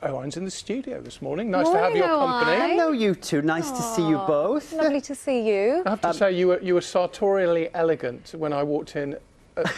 Owen's in the studio this morning. Nice to have your company. Hello, you two. Nice to see you both. Lovely to see you. I have to say, you were sartorially elegant when I walked in at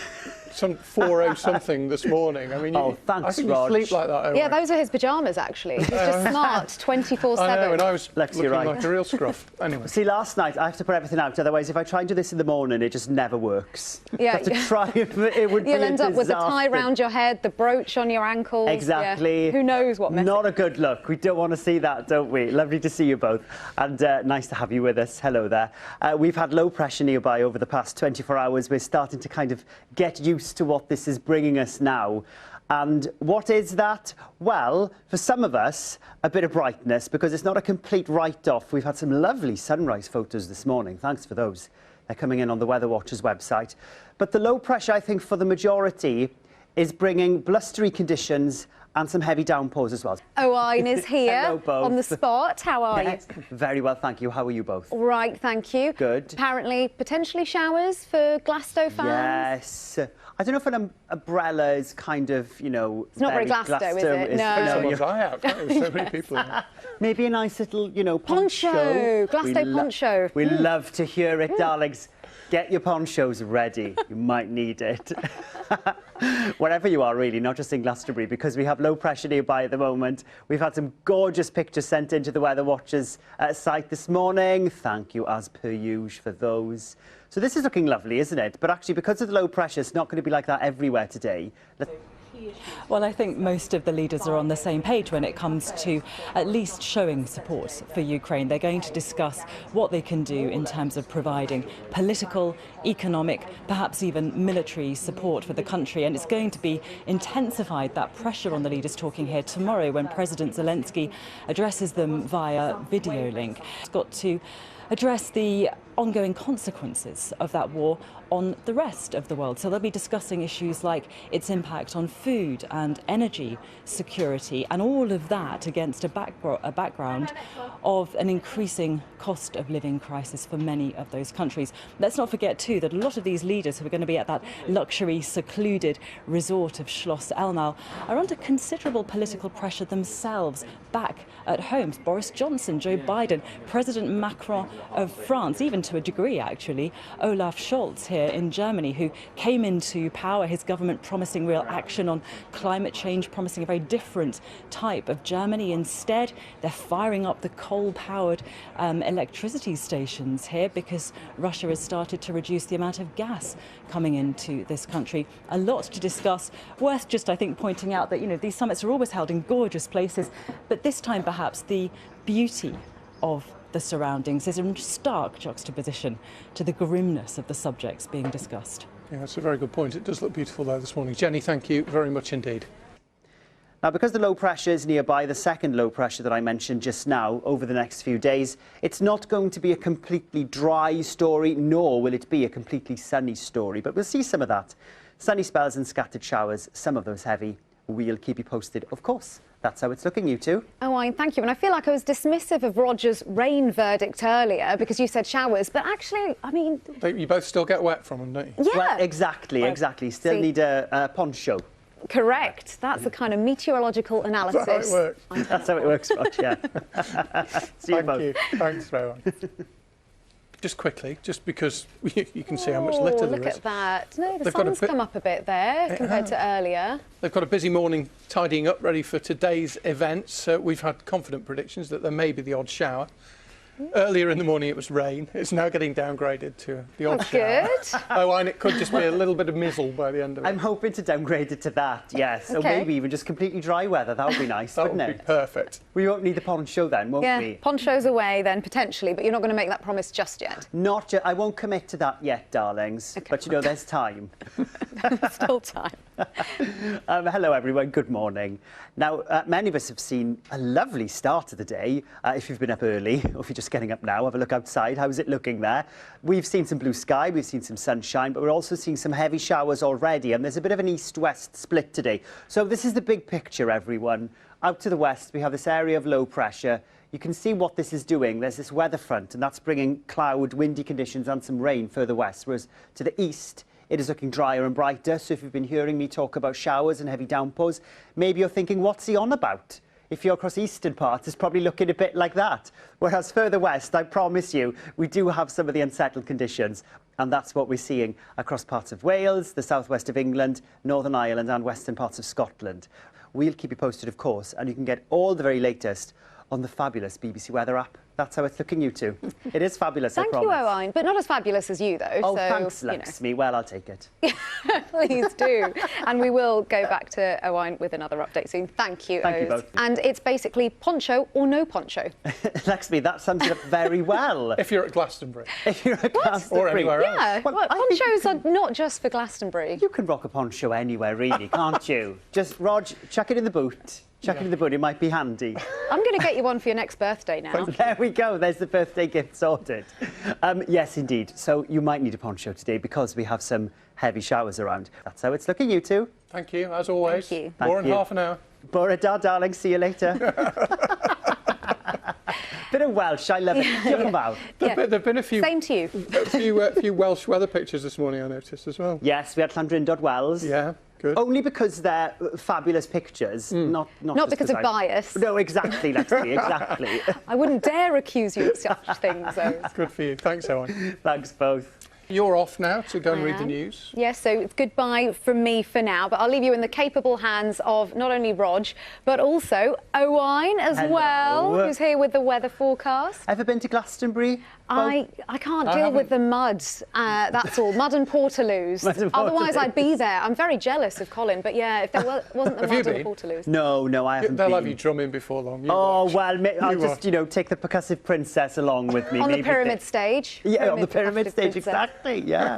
some 4:00 something this morning. I mean, thanks, I think Rog. you sleep like that, Owen. Yeah, those are his pyjamas, actually. He's just smart, 24/7. I know, and I was Lex, looking you're right. like a real scruff. Anyway. See, last night I have to put everything out, otherwise if I try and do this in the morning, it just never works. Yeah. I have to try, it would be You'll end up with the tie disaster. round your head, the brooch on your ankles. Exactly. Yeah. Who knows what mess. Not a good look. We don't want to see that, don't we? Lovely to see you both. And nice to have you with us. Hello there. We've had low pressure nearby over the past 24 hours. We're starting to kind of get used to what this is bringing us now. And what is that? Well, for some of us, a bit of brightness, because it's not a complete write-off. We've had some lovely sunrise photos this morning. Thanks for those. They're coming in on the Weather Watchers website. But the low pressure, I think, for the majority is bringing blustery conditions and some heavy downpours as well. Owen is here Hello, both. on the spot. How are you? Very well, thank you. How are you both? All right, thank you. Good. Apparently, potentially showers for Glasgow fans. Yes. I don't know if an umbrella is kind of, you know... It's not very Glasgow, is it? No. Depends on what I have. There's so many people in there. Maybe a nice little, you know, Poncho. Glasgow poncho. We love to hear it, darlings. Get your ponchos ready. You might need it. Wherever you are, really, not just in Glastonbury, because we have low pressure nearby at the moment. We've had some gorgeous pictures sent into the Weather Watchers site this morning. Thank you, as per usual, for those. So this is looking lovely, isn't it? But actually, because of the low pressure, it's not going to be like that everywhere today. Well, I think most of the leaders are on the same page when it comes to at least showing support for Ukraine. They're going to discuss what they can do in terms of providing political, economic, perhaps even military support for the country. And it's going to be intensified, that pressure on the leaders talking here tomorrow when President Zelensky addresses them via video link. It's got to address the ongoing consequences of that war on the rest of the world. So they'll be discussing issues like its impact on food and energy security, and all of that against a background of an increasing cost of living crisis for many of those countries. Let's not forget too that a lot of these leaders who are going to be at that luxury secluded resort of Schloss Elmau are under considerable political pressure themselves back at home. Boris Johnson, Joe Biden, President Macron of France, even to a degree actually, Olaf Scholz here in Germany, who came into power, his government promising real action on climate change, promising a very different type of Germany. Instead, they're firing up the coal-powered electricity stations here because Russia has started to reduce the amount of gas coming into this country. A lot to discuss. Worth just, I think, pointing out that, you know, these summits are always held in gorgeous places, but this time perhaps the beauty of the surroundings is in stark juxtaposition to the grimness of the subjects being discussed. Yeah, that's a very good point. It does look beautiful there this morning. Jenny, thank you very much indeed. Now, because the low pressure is nearby, the second low pressure that I mentioned just now, over the next few days, it's not going to be a completely dry story, nor will it be a completely sunny story. But we'll see some of that. Sunny spells and scattered showers, some of those heavy. We'll keep you posted, of course. That's how it's looking, you two. Owen, thank you. And I feel like I was dismissive of Roger's rain verdict earlier because you said showers, but actually, I mean... You both still get wet from them, don't you? Yeah. Well, exactly. Still need a poncho. Correct. That's the kind of meteorological analysis. That's how it works. That's how it works, Rog, yeah. See you both. Thank you. Thanks, Rowan. Just quickly, just because you can see how much litter there is. Look at that. No, the They've got sun's come up a bit there compared to earlier. They've got a busy morning tidying up, ready for today's events. We've had confident predictions that there may be the odd shower. Earlier in the morning it was rain. It's now getting downgraded to the odd shower. Good. Oh, and it could just be a little bit of mizzle by the end of it. I'm hoping to downgrade it to that, yes. Or maybe even just completely dry weather. That would be nice, That wouldn't would it? be perfect. We won't need the poncho then, won't Yeah, we? ponchos away then, potentially, but you're not going to make that promise just yet. Not I won't commit to that yet, darlings. Okay. But, you know, there's time. Still time. Hello, everyone. Good morning. Now, many of us have seen a lovely start to the day. If you've been up early, or if you're just getting up now, have a look outside. How's it looking there? We've seen some blue sky, we've seen some sunshine, but we're also seeing some heavy showers already, and there's a bit of an east-west split today. So this is the big picture, everyone. Out to the west, we have this area of low pressure. You can see what this is doing. There's this weather front, and that's bringing cloud, windy conditions and some rain further west, whereas to the east, it is looking drier and brighter. So if you've been hearing me talk about showers and heavy downpours, maybe you're thinking, what's he on about? if you're across eastern parts, it's probably looking a bit like that. Whereas further west, I promise you, we do have some of the unsettled conditions. And that's what we're seeing across parts of Wales, the southwest of England, Northern Ireland and western parts of Scotland. We'll keep you posted, of course, and you can get all the very latest on the fabulous BBC Weather app. That's how it's looking, you two. It is fabulous, I promise. Thank you, Owain, but not as fabulous as you, though. Oh, so, thanks, Laxmi. Well, I'll take it. Please do. And we will go back to Owain with another update soon. Thank you, Thank you Oz. both. And it's basically poncho or no poncho. Laxmi, that sums it up very well. If you're at Glastonbury. If you're at Glastonbury. Or anywhere else. Yeah, Well, I think ponchos are not just for Glastonbury. you can rock a poncho anywhere, really, can't you? Just, Rog, chuck it in the boot. Chuck it in the boot, it might be handy. I'm going to get you one for your next birthday now. There we go, there's the birthday gift sorted. Yes, indeed. So you might need a poncho today because we have some heavy showers around. That's how it's looking, you two. Thank you, as always. Thank you. More Thank than you. half an hour. Bore da, darling, see you later. Bit of Welsh, I love it. Give them out. Yeah. There've been a few, Same to you. few Welsh weather pictures this morning, I noticed as well. Yes, we had Llandrindod Wells. Yeah, good. Only because they're fabulous pictures, not just because of I- bias. No, exactly, Lexi, exactly. I wouldn't dare accuse you of such things, though. Good for you. Thanks, Owen. Thanks both. You're off now to go and I read the am. news. Yes, so it's goodbye from me for now, but I'll leave you in the capable hands of not only Rog, but also Owain as Hello. well, who's here with the weather forecast. Ever been to Glastonbury? I can't I deal with haven't. the mud, that's all. Mud and Portaloos. Mud and Otherwise, Portaloos. I'd be there. I'm very jealous of Colin, but yeah, if there wasn't the Have you mud and the been? Portaloos. No, I haven't They'll been. have you drumming before long. You Oh, watch. well, I'll You just, take the percussive princess along with me. On the maybe pyramid they- stage. Yeah, on the pyramid percussive stage, princess. exactly, yeah.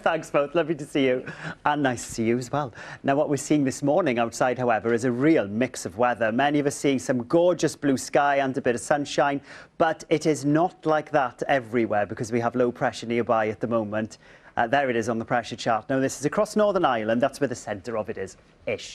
Thanks both, lovely to see you. And nice to see you as well. Now, what we're seeing this morning outside, however, is a real mix of weather. Many of us seeing some gorgeous blue sky and a bit of sunshine, but it is not like that everywhere because we have low pressure nearby at the moment. There it is on the pressure chart. Now, this is across Northern Ireland. That's where the centre of it is,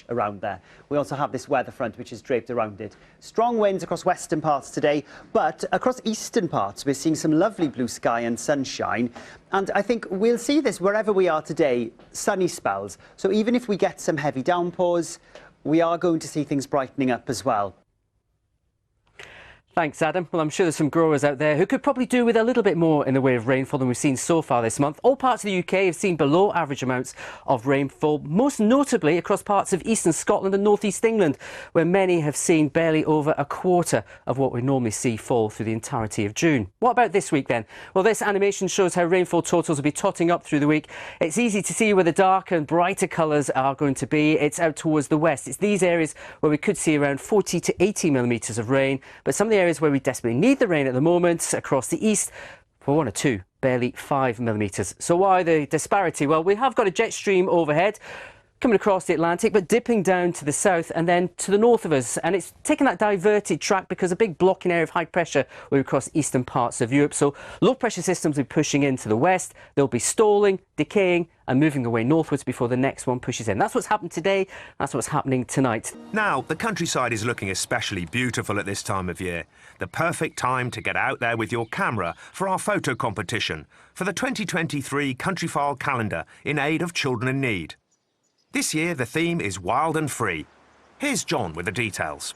around there. We also have this weather front, which is draped around it. Strong winds across western parts today, but across eastern parts, we're seeing some lovely blue sky and sunshine. And I think we'll see this wherever we are today, sunny spells. So even if we get some heavy downpours, we are going to see things brightening up as well. Thanks, Adam. Well, I'm sure there's some growers out there who could probably do with a little bit more in the way of rainfall than we've seen so far this month. All parts of the UK have seen below average amounts of rainfall, most notably across parts of eastern Scotland and northeast England, where many have seen barely over a quarter of what we normally see fall through the entirety of June. What about this week then? Well, this animation shows how rainfall totals will be totting up through the week. It's easy to see where the darker and brighter colours are going to be. It's out towards the west. It's these areas where we could see around 40 to 80 millimetres of rain, but some of the areas where we desperately need the rain at the moment across the east, for 1 or 2, barely 5 millimetres. So why the disparity? Well, we have got a jet stream overhead coming across the Atlantic, but dipping down to the south and then to the north of us. And it's taken that diverted track because a big blocking area of high pressure will be across eastern parts of Europe. So low pressure systems will be pushing into the west. They'll be stalling, decaying and moving away northwards before the next one pushes in. That's what's happened today. That's what's happening tonight. Now, the countryside is looking especially beautiful at this time of year. The perfect time to get out there with your camera for our photo competition for the 2023 Countryfile Calendar in aid of children in need. This year, the theme is wild and free. Here's John with the details.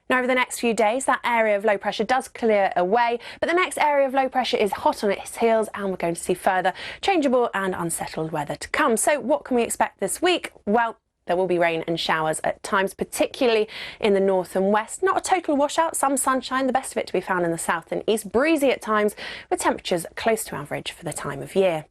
Now, over the next few days, that area of low pressure does clear away, but the next area of low pressure is hot on its heels, and we're going to see further changeable and unsettled weather to come. So what can we expect this week? Well, there will be rain and showers at times, particularly in the north and west. Not a total washout, some sunshine, the best of it to be found in the south and east. Breezy at times, with temperatures close to average for the time of year.